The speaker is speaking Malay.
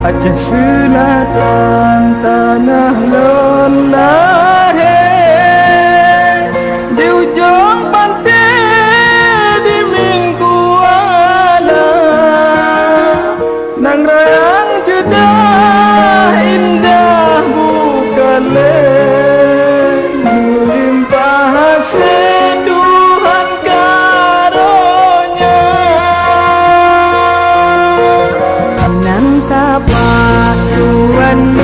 Aceh selatan tanah lelahe, di ujung pantai di Mingguana, nang rayang judah indah bukale, limpah seduhan karunya. Nanta patuan